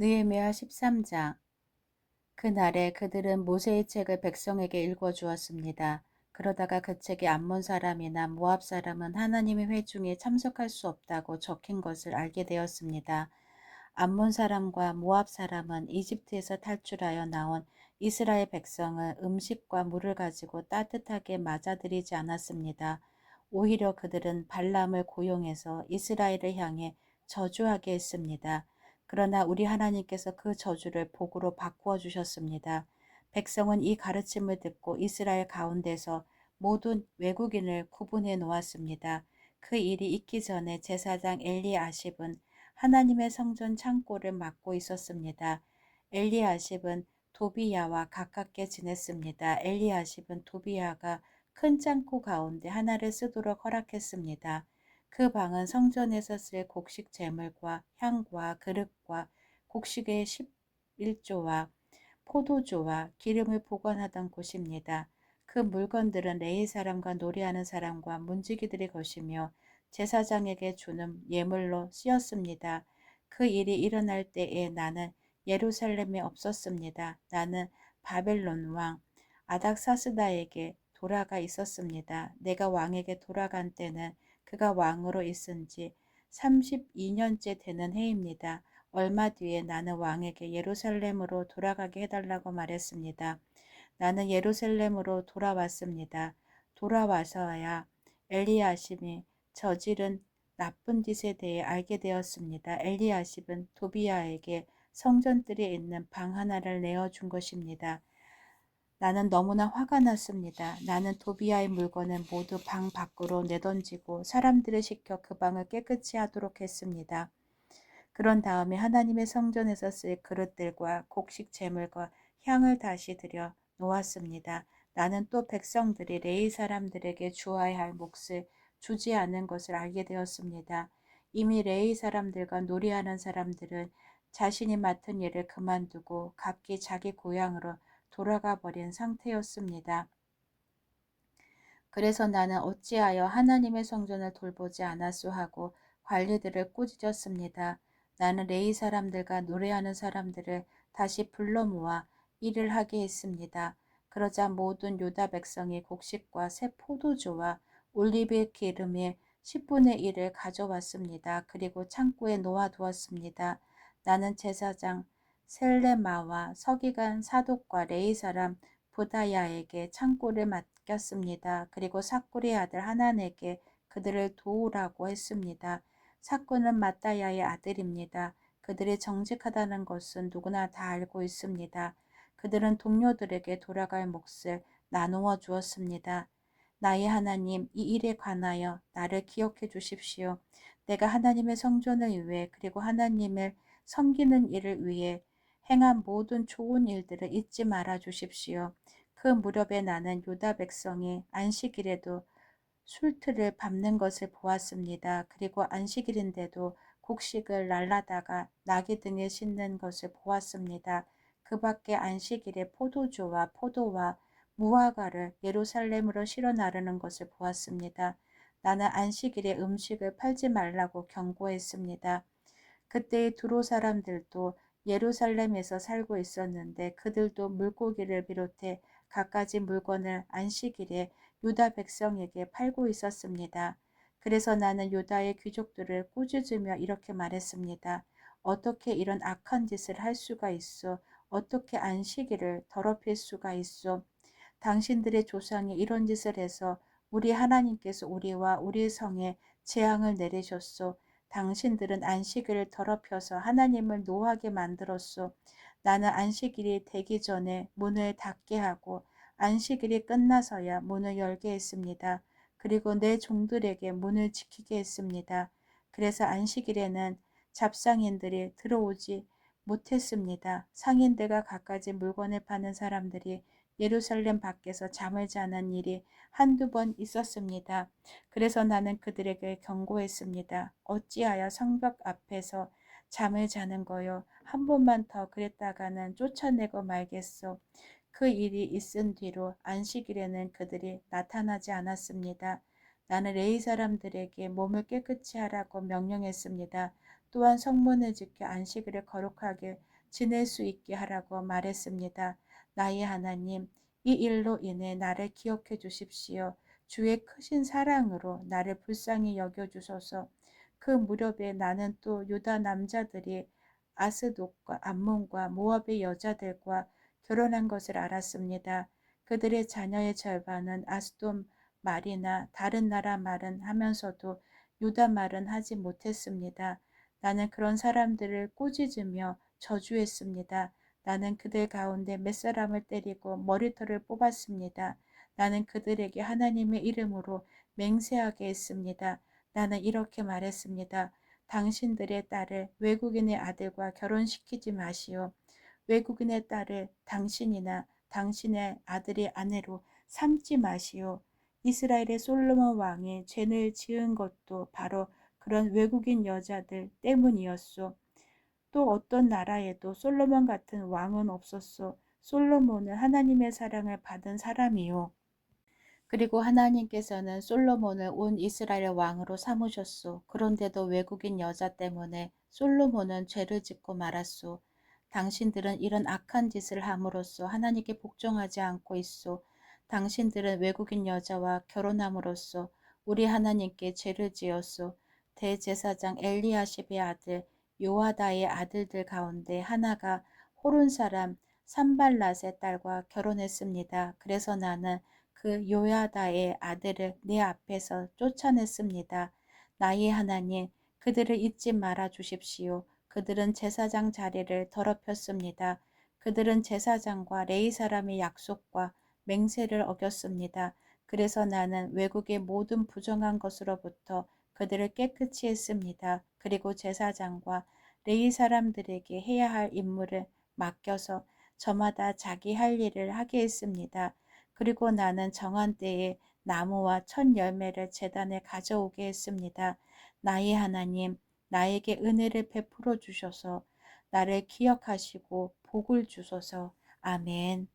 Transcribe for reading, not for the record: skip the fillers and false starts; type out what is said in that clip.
느헤미야 13장. 그날에 그들은 모세의 책을 백성에게 읽어주었습니다. 그러다가 그 책에 암몬 사람이나 모압 사람은 하나님의 회중에 참석할 수 없다고 적힌 것을 알게 되었습니다. 암몬 사람과 모압 사람은 이집트에서 탈출하여 나온 이스라엘 백성을 음식과 물을 가지고 따뜻하게 맞아들이지 않았습니다. 오히려 그들은 발람을 고용해서 이스라엘을 향해 저주하게 했습니다. 그러나 우리 하나님께서 그 저주를 복으로 바꾸어 주셨습니다. 백성은 이 가르침을 듣고 이스라엘 가운데서 모든 외국인을 구분해 놓았습니다. 그 일이 있기 전에 제사장 엘리아십은 하나님의 성전 창고를 맡고 있었습니다. 엘리아십은 도비야와 가깝게 지냈습니다. 엘리아십은 도비야가 큰 창고 가운데 하나를 쓰도록 허락했습니다. 그 방은 성전에서 쓸 곡식 제물과 향과 그릇과 곡식의 11조와 포도주와 기름을 보관하던 곳입니다. 그 물건들은 레위 사람과 노래하는 사람과 문지기들의 것이며 제사장에게 주는 예물로 쓰였습니다. 그 일이 일어날 때에 나는 예루살렘에 없었습니다. 나는 바벨론 왕 아닥사스다에게 돌아가 있었습니다. 내가 왕에게 돌아간 때는 그가 왕으로 있은 지 32년째 되는 해입니다. 얼마 뒤에 나는 왕에게 예루살렘으로 돌아가게 해달라고 말했습니다. 나는 예루살렘으로 돌아왔습니다. 돌아와서야 엘리야십이 저지른 나쁜 짓에 대해 알게 되었습니다. 엘리야십은 도비야에게 성전뜰에 있는 방 하나를 내어준 것입니다. 나는 너무나 화가 났습니다. 나는 도비야의 물건을 모두 방 밖으로 내던지고 사람들을 시켜 그 방을 깨끗이 하도록 했습니다. 그런 다음에 하나님의 성전에서 쓸 그릇들과 곡식 제물과 향을 다시 들여 놓았습니다. 나는 또 백성들이 레위 사람들에게 주어야 할 몫을 주지 않은 것을 알게 되었습니다. 이미 레위 사람들과 놀이하는 사람들은 자신이 맡은 일을 그만두고 각기 자기 고향으로 돌아가 버린 상태였습니다. 그래서 나는 어찌하여 하나님의 성전을 돌보지 않았소 하고 관리들을 꾸짖었습니다. 나는 레위 사람들과 노래하는 사람들을 다시 불러 모아 일을 하게 했습니다. 그러자 모든 유다 백성이 곡식과 새 포도주와 올리브 기름의 10분의 1을 가져왔습니다. 그리고 창고에 놓아두었습니다. 나는 제사장 셀레마와 서기관 사독과 레위 사람 부다야에게 창고를 맡겼습니다. 그리고 삭굴의 아들 하난에게 그들을 도우라고 했습니다. 삭굴은 마따야의 아들입니다. 그들이 정직하다는 것은 누구나 다 알고 있습니다. 그들은 동료들에게 돌아갈 몫을 나누어 주었습니다. 나의 하나님, 이 일에 관하여 나를 기억해 주십시오. 내가 하나님의 성전을 위해 그리고 하나님을 섬기는 일을 위해 행한 모든 좋은 일들을 잊지 말아 주십시오. 그 무렵에 나는 유다 백성이 안식일에도 술틀을 밟는 것을 보았습니다. 그리고 안식일인데도 곡식을 날라다가 나귀 등에 싣는 것을 보았습니다. 그 밖에 안식일에 포도주와 포도와 무화과를 예루살렘으로 실어 나르는 것을 보았습니다. 나는 안식일에 음식을 팔지 말라고 경고했습니다. 그때의 두로 사람들도 예루살렘에서 살고 있었는데 그들도 물고기를 비롯해 갖가지 물건을 안식일에 유다 백성에게 팔고 있었습니다. 그래서 나는 유다의 귀족들을 꾸짖으며 이렇게 말했습니다. 어떻게 이런 악한 짓을 할 수가 있어? 어떻게 안식일을 더럽힐 수가 있어? 당신들의 조상이 이런 짓을 해서 우리 하나님께서 우리와 우리 성에 재앙을 내리셨소. 당신들은 안식일을 더럽혀서 하나님을 노하게 만들었소. 나는 안식일이 되기 전에 문을 닫게 하고 안식일이 끝나서야 문을 열게 했습니다. 그리고 내 종들에게 문을 지키게 했습니다. 그래서 안식일에는 잡상인들이 들어오지 못했습니다. 상인들과 갖가지 물건을 파는 사람들이 예루살렘 밖에서 잠을 자는 일이 한두 번 있었습니다. 그래서 나는 그들에게 경고했습니다. 어찌하여 성벽 앞에서 잠을 자는 거요. 한 번만 더 그랬다가는 쫓아내고 말겠소. 그 일이 있은 뒤로 안식일에는 그들이 나타나지 않았습니다. 나는 레위 사람들에게 몸을 깨끗이 하라고 명령했습니다. 또한 성문을 지켜 안식일을 거룩하게 지낼 수 있게 하라고 말했습니다. 나의 하나님, 이 일로 인해 나를 기억해 주십시오. 주의 크신 사랑으로 나를 불쌍히 여겨주소서. 그 무렵에 나는 또 유다 남자들이 아스돗과 암몬과 모압의 여자들과 결혼한 것을 알았습니다. 그들의 자녀의 절반은 아스돗 말이나 다른 나라 말은 하면서도 유다 말은 하지 못했습니다. 나는 그런 사람들을 꾸짖으며 저주했습니다. 나는 그들 가운데 몇 사람을 때리고 머리털을 뽑았습니다. 나는 그들에게 하나님의 이름으로 맹세하게 했습니다. 나는 이렇게 말했습니다. 당신들의 딸을 외국인의 아들과 결혼시키지 마시오. 외국인의 딸을 당신이나 당신의 아들의 아내로 삼지 마시오. 이스라엘의 솔로몬 왕이 죄를 지은 것도 바로 그런 외국인 여자들 때문이었소. 또 어떤 나라에도 솔로몬 같은 왕은 없었소. 솔로몬은 하나님의 사랑을 받은 사람이요. 그리고 하나님께서는 솔로몬을 온 이스라엘 왕으로 삼으셨소. 그런데도 외국인 여자 때문에 솔로몬은 죄를 짓고 말았소. 당신들은 이런 악한 짓을 함으로써 하나님께 복종하지 않고 있소. 당신들은 외국인 여자와 결혼함으로써 우리 하나님께 죄를 지었소. 대제사장 엘리야십의 아들 요아다의 아들들 가운데 하나가 호른 사람 산발랏의 딸과 결혼했습니다. 그래서 나는 그 요야다의 아들을 내 앞에서 쫓아냈습니다. 나의 하나님, 그들을 잊지 말아 주십시오. 그들은 제사장 자리를 더럽혔습니다. 그들은 제사장과 레위 사람의 약속과 맹세를 어겼습니다. 그래서 나는 외국의 모든 부정한 것으로부터 그들을 깨끗이 했습니다. 그리고 제사장과 레위 사람들에게 해야 할 임무를 맡겨서 저마다 자기 할 일을 하게 했습니다. 그리고 나는 정한 때에 나무와 첫 열매를 제단에 가져오게 했습니다. 나의 하나님, 나에게 은혜를 베풀어 주셔서 나를 기억하시고 복을 주소서. 아멘.